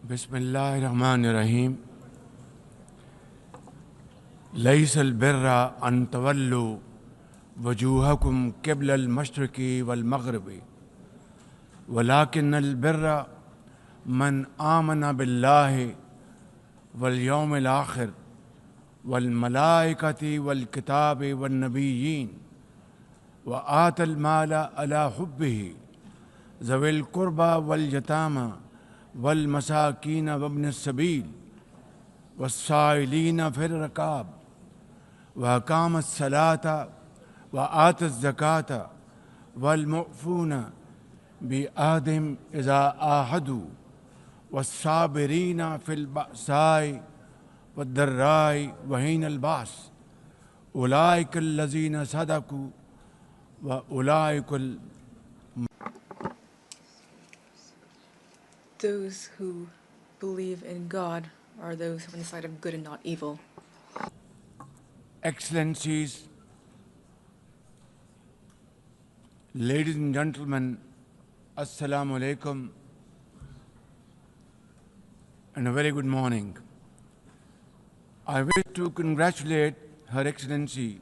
Bismillahirrahmanirrahim. Laysa al-birra an tawallu wujuhakum qibla al-mashriqi wal-maghribi walakin al-birra man amana billahi wal-yawm al-akhir wal-malaikati wal-kitabi wal-nabiyyin wa ata al-mala ala hubbihi zawil qurba wal-yatama والمساكين وابن السبيل والسائلين في الركاب وأقام الصلاة وآتى الزكاة والمؤفون بعهدهم إذا عاهدوا والصابرين في البأساء والضراء وحين البأس أولئك الذين صدقوا وأولئك Those who believe in God are those who are on the side of good and not evil. Excellencies, ladies and gentlemen, Assalamu alaikum and a very good morning. I wish to congratulate Her Excellency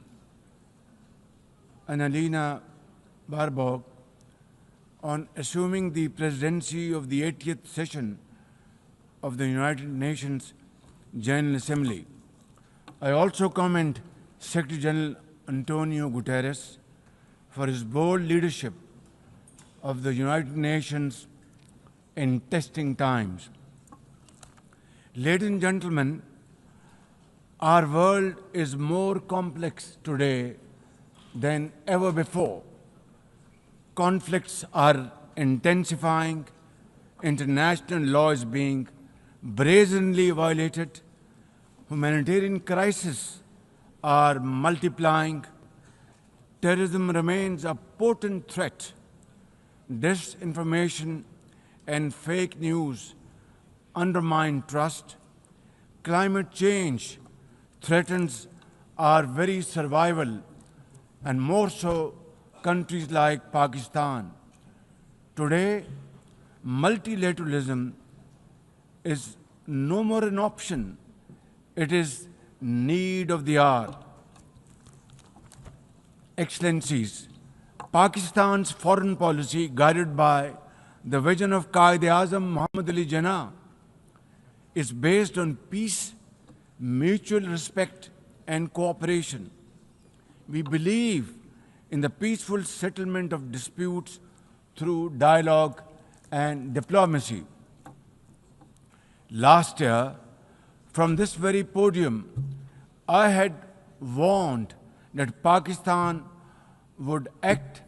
Annalena Baerbock on assuming the presidency of the 80th session of the United Nations General Assembly. I also commend Secretary General Antonio Guterres for his bold leadership of the United Nations in testing times. Ladies and gentlemen, our world is more complex today than ever before. Conflicts are intensifying, international law is being brazenly violated, humanitarian crises are multiplying, terrorism remains a potent threat, disinformation and fake news undermine trust, climate change threatens our very survival, and more so countries like Pakistan. Today, multilateralism is no more an option. It is need of the hour. Excellencies, Pakistan's foreign policy, guided by the vision of Quaid-e-Azam Muhammad Ali Jinnah, is based on peace, mutual respect, and cooperation. We believe in the peaceful settlement of disputes through dialogue and diplomacy. Last year, from this very podium, I had warned that Pakistan would act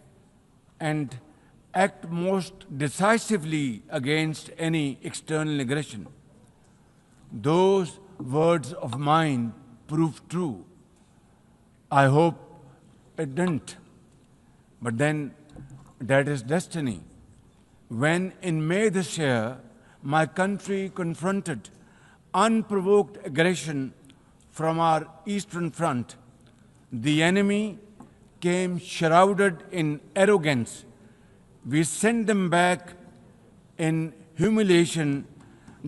most decisively against any external aggression. Those words of mine proved true. I hope it didn't. But then that is destiny. When in May this year, my country confronted unprovoked aggression from our eastern front, the enemy came shrouded in arrogance. We sent them back in humiliation,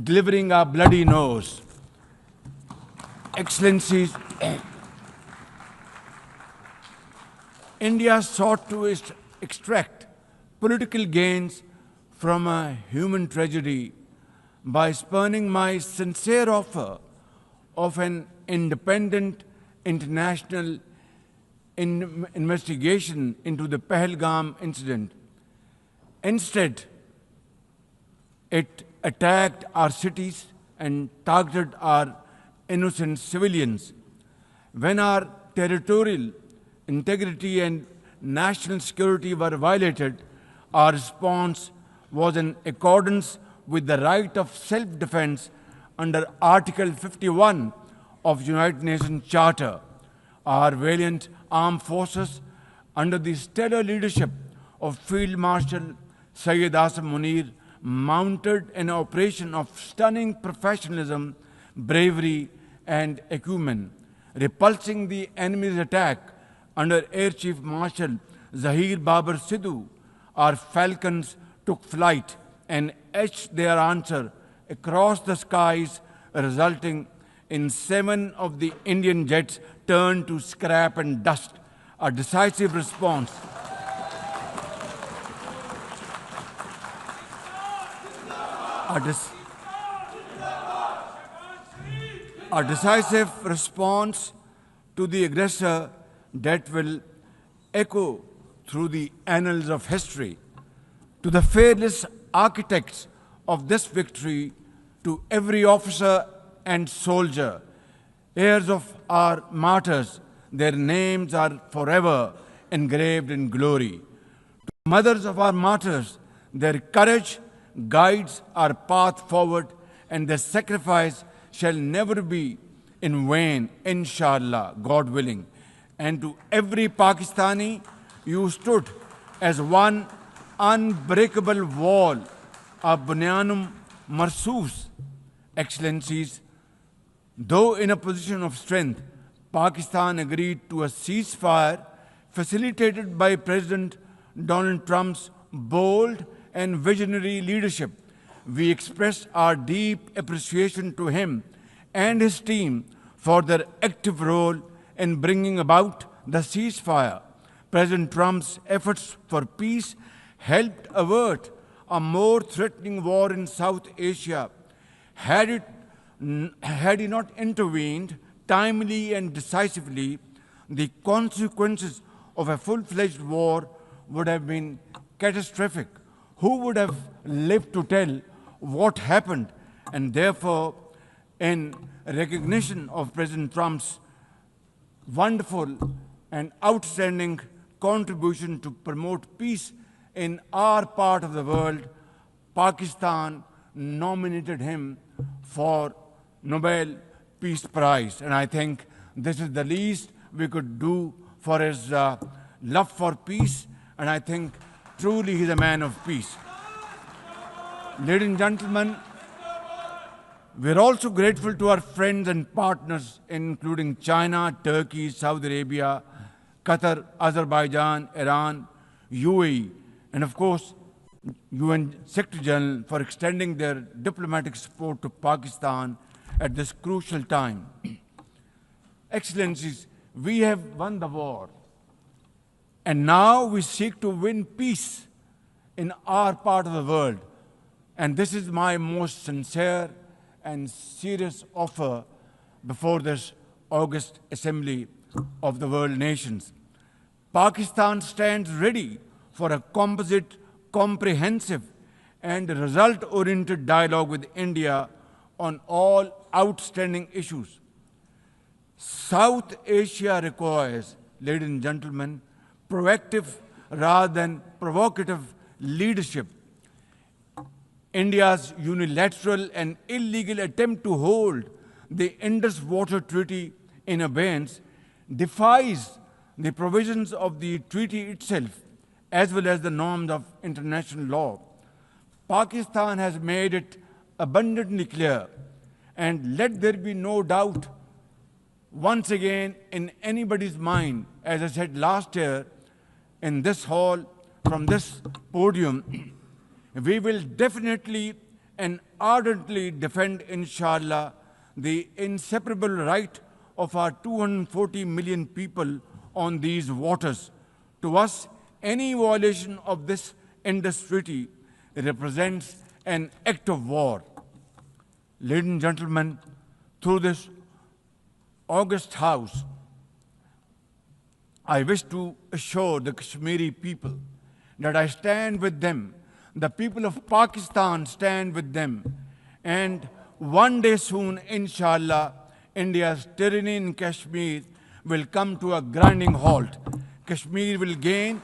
delivering our bloody nose. Excellencies, India sought to extract political gains from a human tragedy by spurning my sincere offer of an independent international investigation into the Pahalgam incident. Instead, it attacked our cities and targeted our innocent civilians. When our territorial integrity and national security were violated, our response was in accordance with the right of self-defense under Article 51 of United Nations Charter. Our valiant armed forces, under the stellar leadership of Field Marshal Syed Asim Munir, mounted an operation of stunning professionalism, bravery, and acumen, repulsing the enemy's attack under Air Chief Marshal Zahir Babar Sidhu. Our falcons took flight and etched their answer across the skies, resulting in 7 of the Indian jets turned to scrap and dust. A decisive response. A decisive response to the aggressor that will echo through the annals of history. To the fearless architects of this victory, to every officer and soldier, heirs of our martyrs, their names are forever engraved in glory. To mothers of our martyrs, their courage guides our path forward, and their sacrifice shall never be in vain, inshallah, God willing. And to every Pakistani, you stood as one unbreakable wall, a bunyanum marsus. Excellencies, though in a position of strength, Pakistan agreed to a ceasefire facilitated by President Donald Trump's bold and visionary leadership. We express our deep appreciation to him and his team for their active role in bringing about the ceasefire. President Trump's efforts for peace helped avert a more threatening war in South Asia. Had he not intervened timely and decisively, the consequences of a full-fledged war would have been catastrophic. Who would have lived to tell what happened? And therefore, in recognition of President Trump's wonderful and outstanding contribution to promote peace in our part of the world, Pakistan nominated him for Nobel Peace Prize. And I think this is the least we could do for his love for peace. And I think truly he's a man of peace. Ladies and gentlemen, we're also grateful to our friends and partners, including China, Turkey, Saudi Arabia, Qatar, Azerbaijan, Iran, UAE, and of course, UN Secretary General for extending their diplomatic support to Pakistan at this crucial time. Excellencies, we have won the war, and now we seek to win peace in our part of the world. And this is my most sincere and serious offer before this August Assembly of the World Nations. Pakistan stands ready for a composite, comprehensive, and result-oriented dialogue with India on all outstanding issues. South Asia requires, ladies and gentlemen, proactive rather than provocative leadership. India's unilateral and illegal attempt to hold the Indus Water Treaty in abeyance defies the provisions of the treaty itself, as well as the norms of international law. Pakistan has made it abundantly clear, and let there be no doubt once again in anybody's mind, as I said last year in this hall, from this podium, we will definitely and ardently defend, inshallah, the inseparable right of our 240 million people on these waters. To us, any violation of this Indus Treaty represents an act of war. Ladies and gentlemen, through this august House, I wish to assure the Kashmiri people that I stand with them. The people of Pakistan stand with them. And one day soon, inshallah, India's tyranny in Kashmir will come to a grinding halt. Kashmir will gain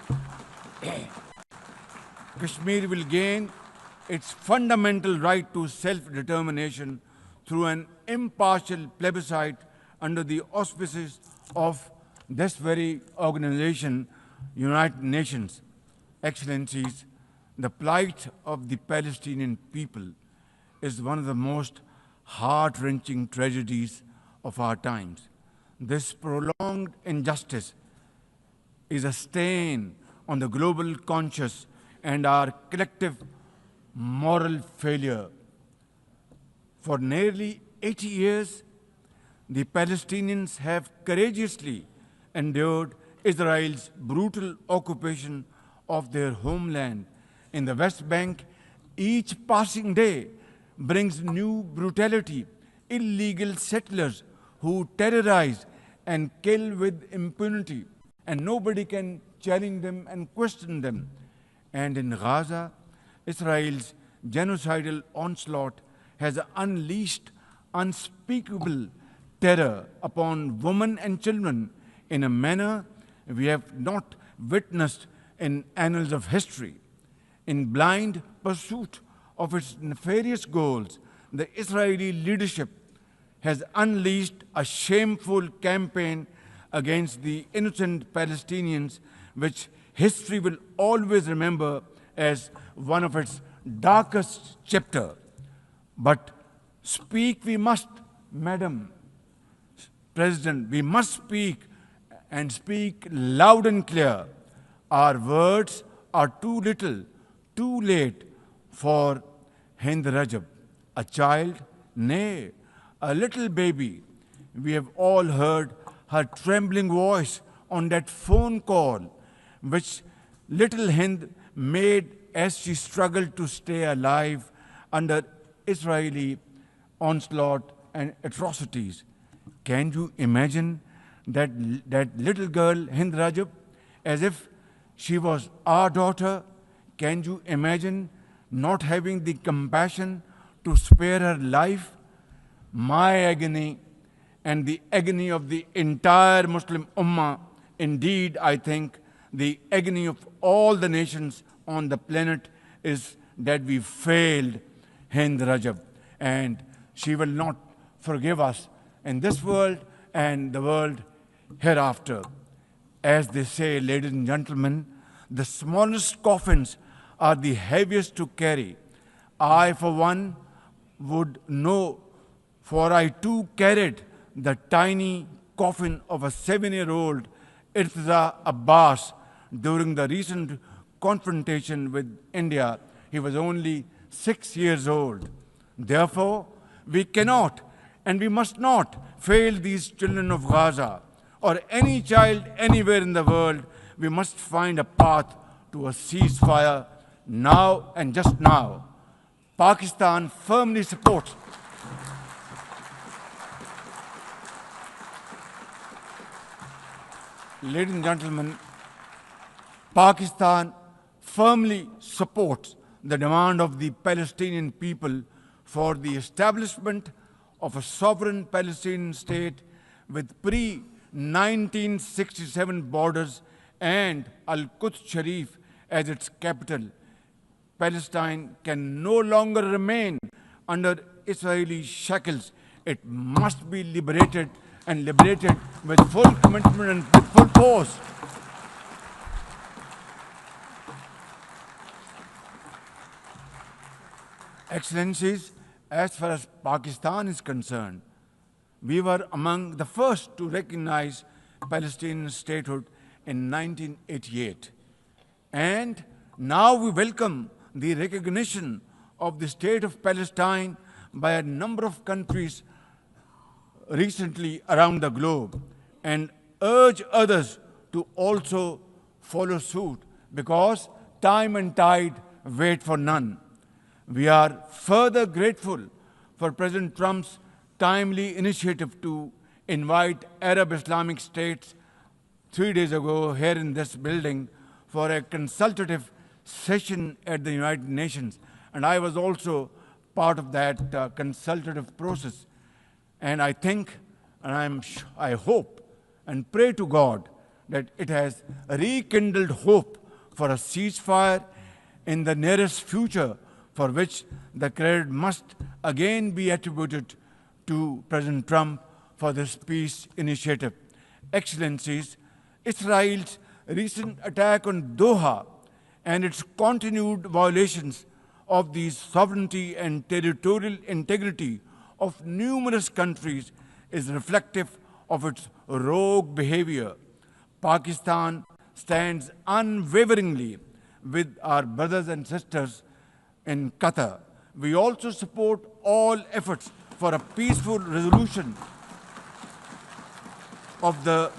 its fundamental right to self-determination through an impartial plebiscite under the auspices of this very organization, United Nations. Excellencies, the plight of the Palestinian people is one of the most heart-wrenching tragedies of our times. This prolonged injustice is a stain on the global conscience and our collective moral failure. For nearly 80 years, the Palestinians have courageously endured Israel's brutal occupation of their homeland in the West Bank. Each passing day brings new brutality, illegal settlers who terrorize and kill with impunity, and nobody can challenge them and question them. And in Gaza, Israel's genocidal onslaught has unleashed unspeakable terror upon women and children in a manner we have not witnessed in annals of history. In blind pursuit of its nefarious goals, the Israeli leadership has unleashed a shameful campaign against the innocent Palestinians, which history will always remember as one of its darkest chapters. But speak we must, Madam President, we must speak and speak loud and clear. Our words are too little, too late for Hind Rajab, a child, nay, a little baby. We have all heard her trembling voice on that phone call, which little Hind made as she struggled to stay alive under Israeli onslaught and atrocities. Can you imagine that little girl, Hind Rajab, as if she was our daughter? Can you imagine not having the compassion to spare her life? My agony and the agony of the entire Muslim Ummah, indeed, I think, the agony of all the nations on the planet is that we failed Hind Rajab, and she will not forgive us in this world and the world hereafter. As they say, ladies and gentlemen, the smallest coffins are the heaviest to carry. I, for one, would know, for I too carried the tiny coffin of a 7-year-old Irtiza Abbas during the recent confrontation with India. He was only 6 years old. Therefore, we cannot and we must not fail these children of Gaza or any child anywhere in the world. We must find a path to a ceasefire now and just now. Pakistan firmly supports Ladies and gentlemen, Pakistan firmly supports the demand of the Palestinian people for the establishment of a sovereign Palestinian state with pre-1967 borders and Al-Quds Sharif as its capital. Palestine can no longer remain under Israeli shackles. It must be liberated, and liberated with full commitment and with full force. Excellencies, as far as Pakistan is concerned, we were among the first to recognize Palestinian statehood in 1988. And now we welcome the recognition of the state of Palestine by a number of countries recently around the globe, and urge others to also follow suit, because time and tide wait for none. We are further grateful for President Trump's timely initiative to invite Arab Islamic states 3 days ago here in this building for a consultative session at the United Nations. And I was also part of that consultative process. And I think, and I hope and pray to God that it has rekindled hope for a ceasefire in the nearest future, for which the credit must again be attributed to President Trump for this peace initiative. Excellencies, Israel's recent attack on Doha and its continued violations of the sovereignty and territorial integrity of numerous countries is reflective of its rogue behavior. Pakistan stands unwaveringly with our brothers and sisters in Qatar. we also support all efforts for a peaceful resolution of the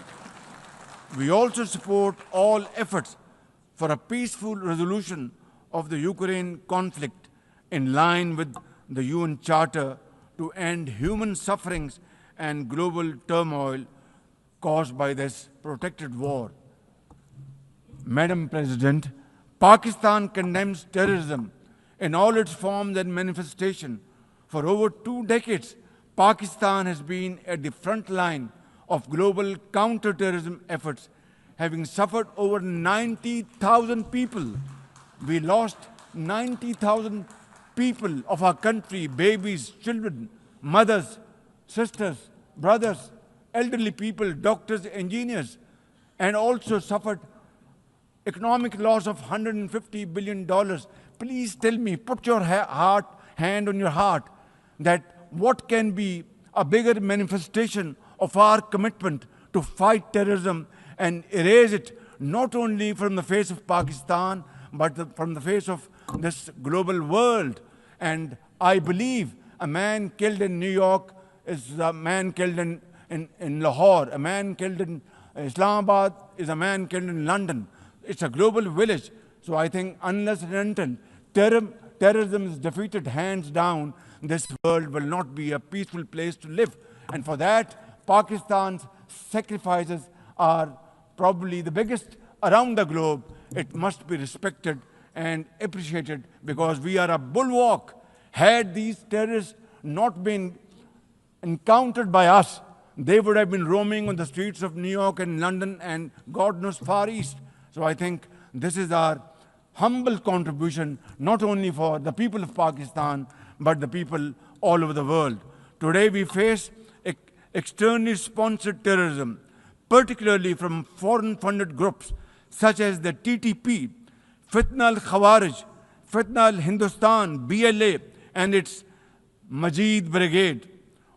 Ukraine conflict in line with the UN Charter to end human sufferings and global turmoil caused by this protracted war. Madam President, Pakistan condemns terrorism in all its forms and manifestations. For over 2 decades, Pakistan has been at the front line of global counter-terrorism efforts, having suffered over 90,000 people. We lost 90,000 people of our country, babies, children, mothers, sisters, brothers, elderly people, doctors, engineers, and also suffered economic loss of $150 billion. Please tell me, put your hand on your heart, that what can be a bigger manifestation of our commitment to fight terrorism and erase it not only from the face of Pakistan, but from the face of this global world. And I believe a man killed in New York is a man killed in Lahore, a man killed in Islamabad is a man killed in London. It's a global village. So I think unless and until terrorism is defeated hands down, this world will not be a peaceful place to live. And for that, Pakistan's sacrifices are probably the biggest around the globe. It must be respected and appreciated because we are a bulwark. Had these terrorists not been encountered by us, they would have been roaming on the streets of New York and London and God knows far east. So I think this is our humble contribution, not only for the people of Pakistan, but the people all over the world. Today we face externally sponsored terrorism, particularly from foreign-funded groups such as the TTP, Fitna al-Khawarij, Fitna al-Hindustan, BLA, and its Majid Brigade.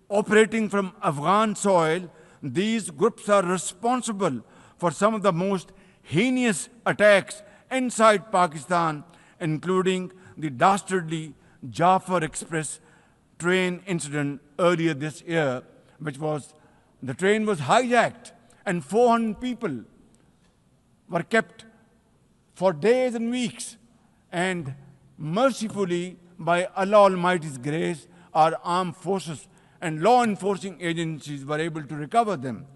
Operating from Afghan soil, these groups are responsible for some of the most heinous attacks inside Pakistan, including the dastardly Jafar Express train incident earlier this year, which was, the train was hijacked and 400 people were kept for days and weeks. And mercifully, by Allah Almighty's grace, our armed forces and law enforcing agencies were able to recover them.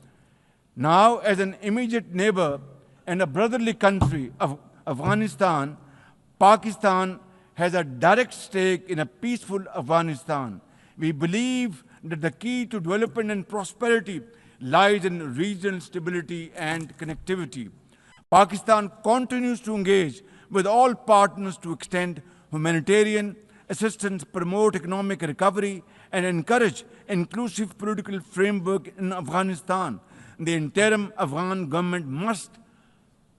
Now, as an immediate neighbor and a brotherly country of Afghanistan, Pakistan has a direct stake in a peaceful Afghanistan. We believe that the key to development and prosperity lies in regional stability and connectivity. Pakistan continues to engage with all partners to extend humanitarian assistance, promote economic recovery, and encourage inclusive political framework in Afghanistan. The interim Afghan government must,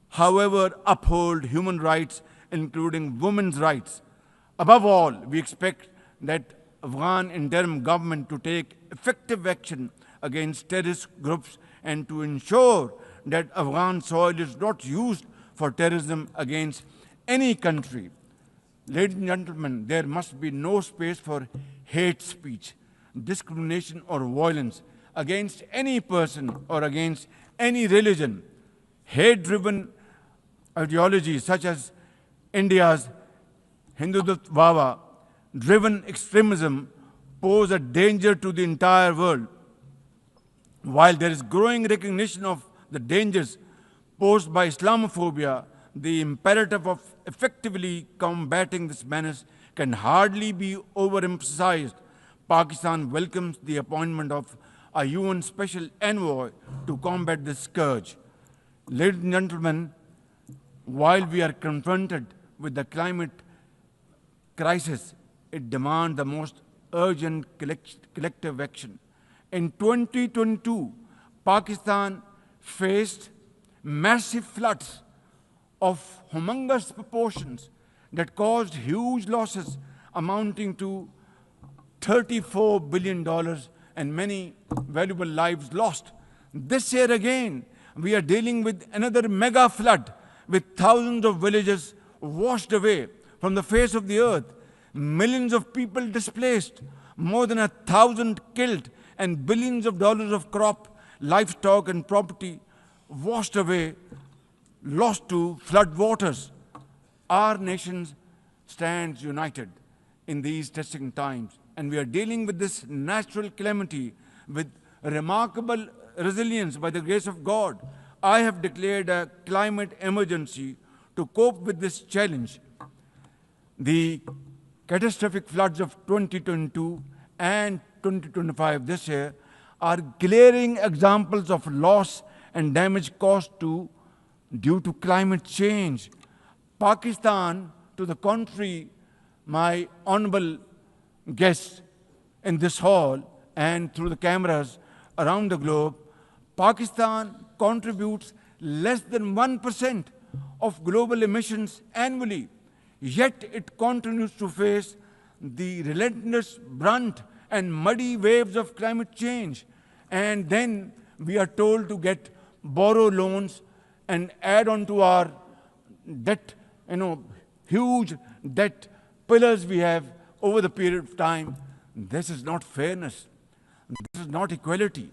however, uphold human rights, including women's rights. Above all, we expect that Afghan interim government to take effective action against terrorist groups and to ensure that Afghan soil is not used for terrorism against any country. Ladies and gentlemen, there must be no space for hate speech, discrimination, or violence against any person or against any religion. Hate-driven ideologies such as India's Hindutva-driven extremism pose a danger to the entire world. While there is growing recognition of the dangers posed by Islamophobia, the imperative of effectively combating this menace can hardly be overemphasized. Pakistan welcomes the appointment of a UN Special Envoy to combat this scourge. Ladies and gentlemen, while we are confronted with the climate crisis, it demands the most urgent collective action. In 2022, Pakistan faced massive floods of humongous proportions that caused huge losses amounting to $34 billion and many valuable lives lost. This year again, we are dealing with another mega flood with thousands of villages washed away from the face of the earth. millions of people displaced, more than 1,000 killed, and billions of dollars of crop, livestock, and property washed away, lost to flood waters. Our nation stands united in these testing times, and we are dealing with this natural calamity with remarkable resilience by the grace of God. I have declared a climate emergency to cope with this challenge. The catastrophic floods of 2022 and 2025 this year are glaring examples of loss and damage caused due to climate change. Pakistan, to the contrary, my honorable guests in this hall and through the cameras around the globe, Pakistan contributes less than 1% of global emissions annually, yet it continues to face the relentless brunt and muddy waves of climate change. And then we are told to borrow loans and add on to our debt, huge debt pillars we have over the period of time. This is not fairness. This is not equality.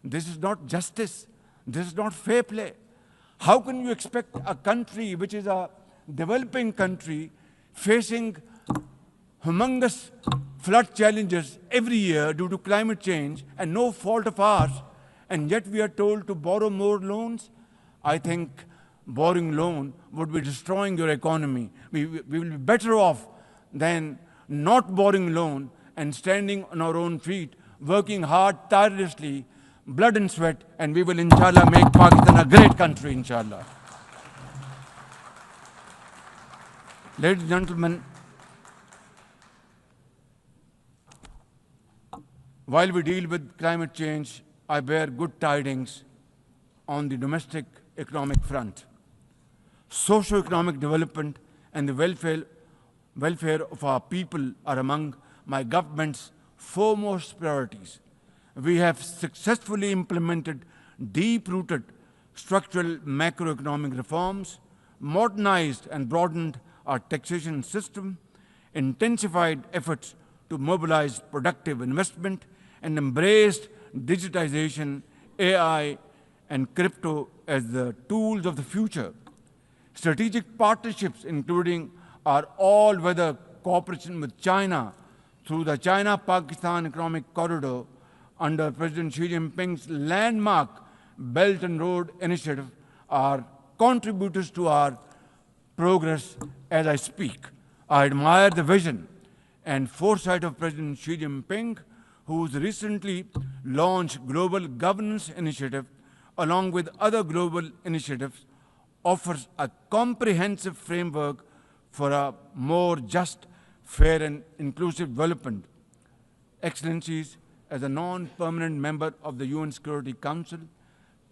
This is not justice. This is not fair play. How can you expect a country which is a developing country facing humongous flood challenges every year due to climate change and no fault of ours, and yet we are told to borrow more loans? I think borrowing loan would be destroying your economy. We will be better off than not borrowing loan and standing on our own feet, working hard, tirelessly, blood and sweat, and we will, inshallah, make Pakistan a great country, inshallah. Ladies and gentlemen, while we deal with climate change, I bear good tidings on the domestic economic front. Socio-economic development and the welfare of our people are among my government's foremost priorities. We have successfully implemented deep-rooted structural macroeconomic reforms, modernized and broadened our taxation system, intensified efforts to mobilize productive investment, and embraced digitization, AI, and crypto as the tools of the future. Strategic partnerships, including our all-weather cooperation with China through the China-Pakistan Economic Corridor under President Xi Jinping's landmark Belt and Road Initiative, are contributors to our progress as I speak. I admire the vision and foresight of President Xi Jinping, whose recently launched Global Governance Initiative, along with other global initiatives, offers a comprehensive framework for a more just, fair, and inclusive development. Excellencies, as a non-permanent member of the UN Security Council,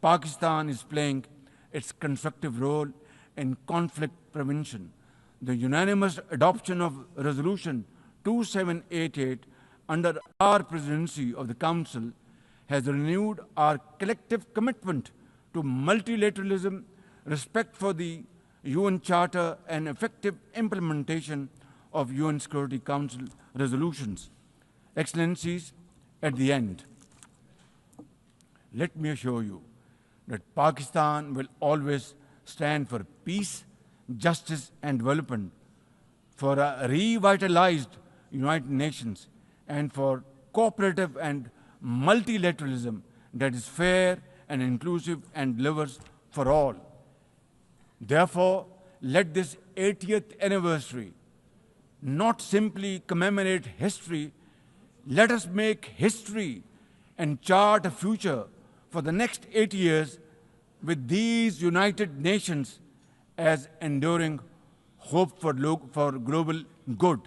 Pakistan is playing its constructive role in conflict prevention. The unanimous adoption of Resolution 2788 under our presidency of the Council has renewed our collective commitment to multilateralism, respect for the UN Charter, and effective implementation of UN Security Council resolutions. Excellencies, at the end, let me assure you that Pakistan will always stand for peace, justice, and development, for a revitalized United Nations, and for cooperative and multilateralism that is fair and inclusive and delivers for all. Therefore, let this 80th anniversary not simply commemorate history, let us make history and chart a future for the next 80 years with these United Nations as enduring hope for global good.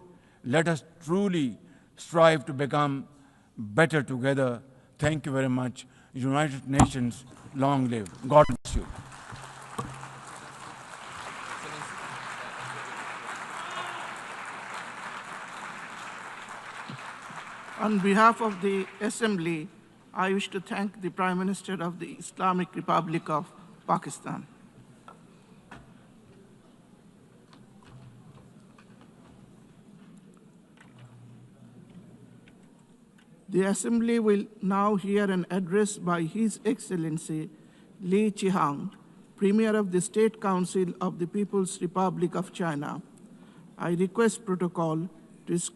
Let us truly strive to become better together. Thank you very much. United Nations, long live. God bless you. On behalf of the Assembly, I wish to thank the Prime Minister of the Islamic Republic of Pakistan. The Assembly will now hear an address by His Excellency Li Qiang, Premier of the State Council of the People's Republic of China. I request Protocol to